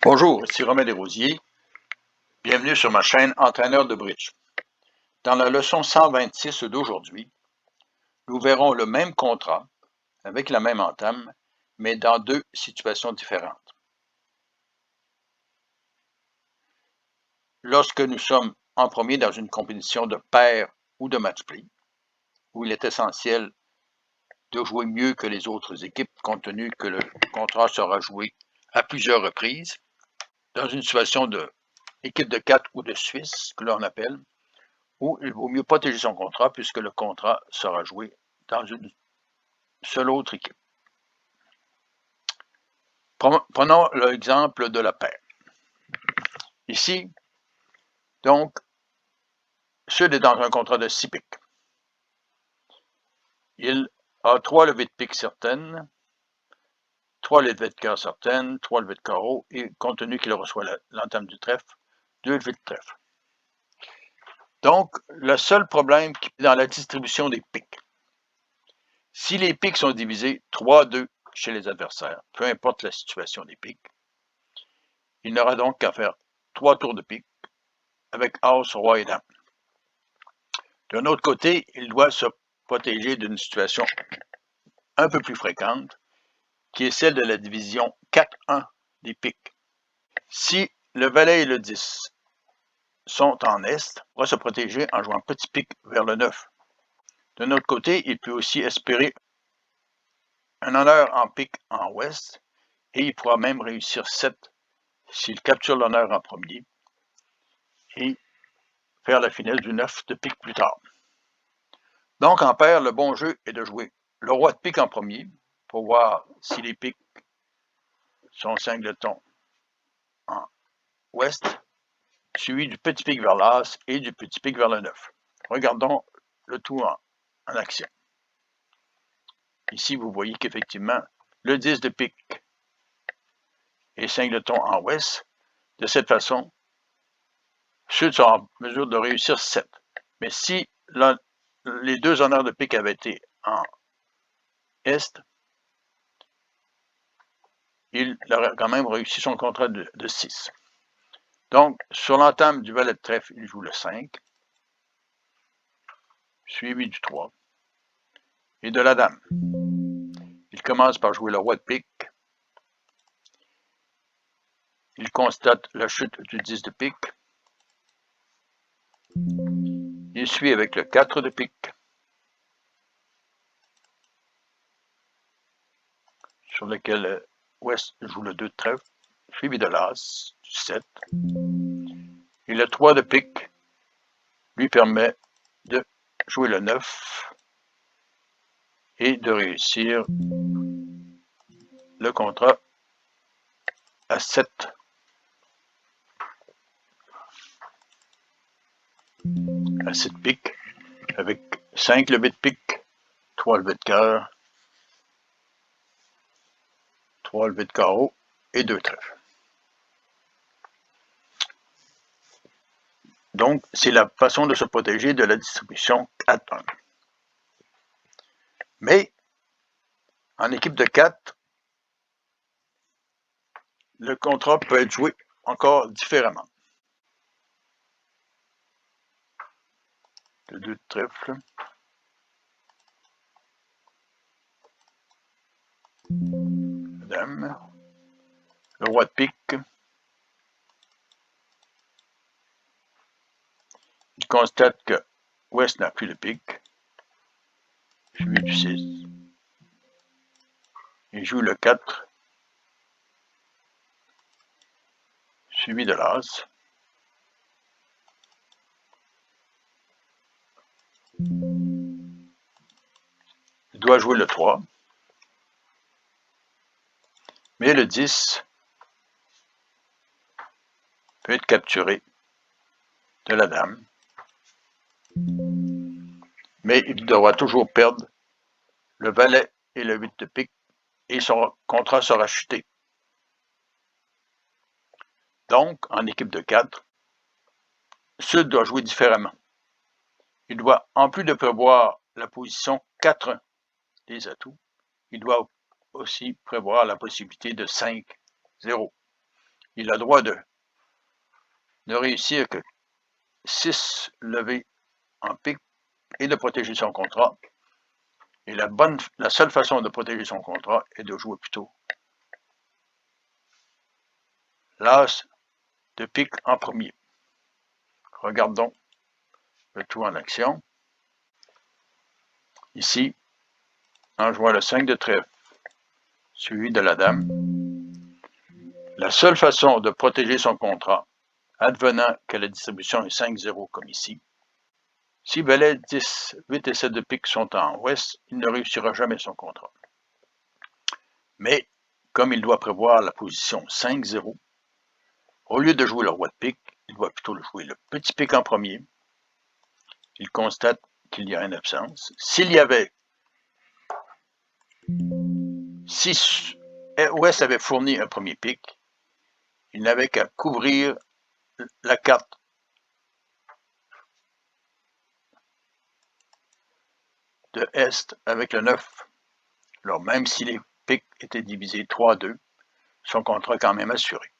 Bonjour, ici Romain Desrosiers. Bienvenue sur ma chaîne Entraîneur de bridge. Dans la leçon 126 d'aujourd'hui, nous verrons le même contrat avec la même entame, mais dans deux situations différentes. Lorsque nous sommes en premier dans une compétition de paire ou de match-play, où il est essentiel de jouer mieux que les autres équipes, compte tenu que le contrat sera joué à plusieurs reprises, dans une situation de équipe de 4 ou de Suisse, que l'on appelle, où il vaut mieux protéger son contrat puisque le contrat sera joué dans une seule autre équipe. Prenons l'exemple de la paire. Ici, donc, Sud est dans un contrat de 6 piques. Il a 3 levées de pique certaines, 3 levées de cœur certaines, 3 levées de carreau, et compte tenu qu'il reçoit l'entame du trèfle, 2 levées de trèfle. Donc, le seul problème est dans la distribution des piques. Si les piques sont divisées 3-2 chez les adversaires, peu importe la situation des piques, il n'aura donc qu'à faire 3 tours de pique avec As, Roi et Dame. D'un autre côté, il doit se protéger d'une situation un peu plus fréquente, qui est celle de la division 4-1 des piques. Si le valet et le 10 sont en Est, il va se protéger en jouant petit pique vers le 9. D'un autre côté, il peut aussi espérer un honneur en pique en Ouest, et il pourra même réussir 7 s'il capture l'honneur en premier, et faire la finesse du 9 de pique plus tard. Donc, en paire, le bon jeu est de jouer le roi de pique en premier, pour voir si les piques sont singletons en ouest, suivi du petit pique vers l'as et du petit pique vers le 9. Regardons le tout en action. Ici, vous voyez qu'effectivement, le 10 de pique est singleton en ouest. De cette façon, Sud sera en mesure de réussir 7. Mais si les deux honneurs de pique avaient été en est, il aurait quand même réussi son contrat de 6. Donc, sur l'entame du valet de trèfle, il joue le 5, suivi du 3 et de la dame. Il commence par jouer le roi de pique. Il constate la chute du 10 de pique. Il suit avec le 4 de pique, sur lequel Ouest joue le 2 de trèfle, suivi de l'as, du 7. Et le 3 de pique lui permet de jouer le 9 et de réussir le contrat à 7. À 7 piques, avec 5 levées de pique, 3 levées de cœur, 3 levées de carreau et 2 trèfles. Donc, c'est la façon de se protéger de la distribution 4-1. Mais, en équipe de 4, le contrat peut être joué encore différemment. Le 2 de trèfle. Dame. Le roi de pique. Il constate que Ouest n'a plus de pique. Suivi du 6. Il joue le 4. Suivi de l'as. Il doit jouer le 3. Mais le 10 peut être capturé de la dame. Mais il devra toujours perdre le valet et le 8 de pique et son contrat sera chuté. Donc, en équipe de 4, Sud doit jouer différemment. Il doit, en plus de prévoir la position 4-1 des atouts, il doit aussi prévoir la possibilité de 5-0. il a le droit de ne réussir que 6 levées en pique et de protéger son contrat. Et la seule façon de protéger son contrat est de jouer plutôt l'as de pique en premier. Regardons le tout en action. Ici, en jouant le 5 de trèfle, suivi de la dame, la seule façon de protéger son contrat, advenant que la distribution est 5-0 comme ici, si valet 10, 8 et 7 de pique sont en ouest, il ne réussira jamais son contrat. Mais, comme il doit prévoir la position 5-0, au lieu de jouer le roi de pique, il doit plutôt jouer le petit pique en premier. Il constate qu'il y a une absence. S'il y avait, si ouest avait fourni un premier pique, il n'avait qu'à couvrir la carte de Est avec le 9. Alors même si les piques étaient divisés 3-2, son contrat est quand même assuré.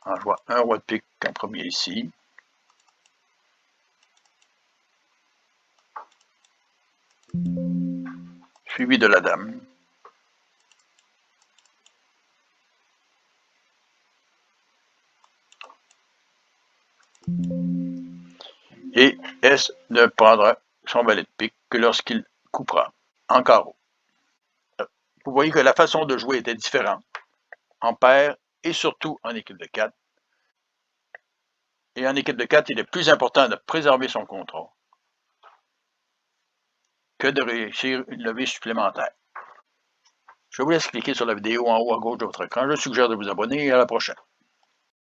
On voit un roi de pique en premier ici. Suivi de la dame. Et S ne prendra son valet de pique que lorsqu'il coupera en carreau. Vous voyez que la façon de jouer était différente en paire et surtout en équipe de 4. Et en équipe de 4, il est plus important de préserver son contrat que de réussir une levée supplémentaire. Je vous laisse cliquer sur la vidéo en haut à gauche de votre écran. Je suggère de vous abonner et à la prochaine.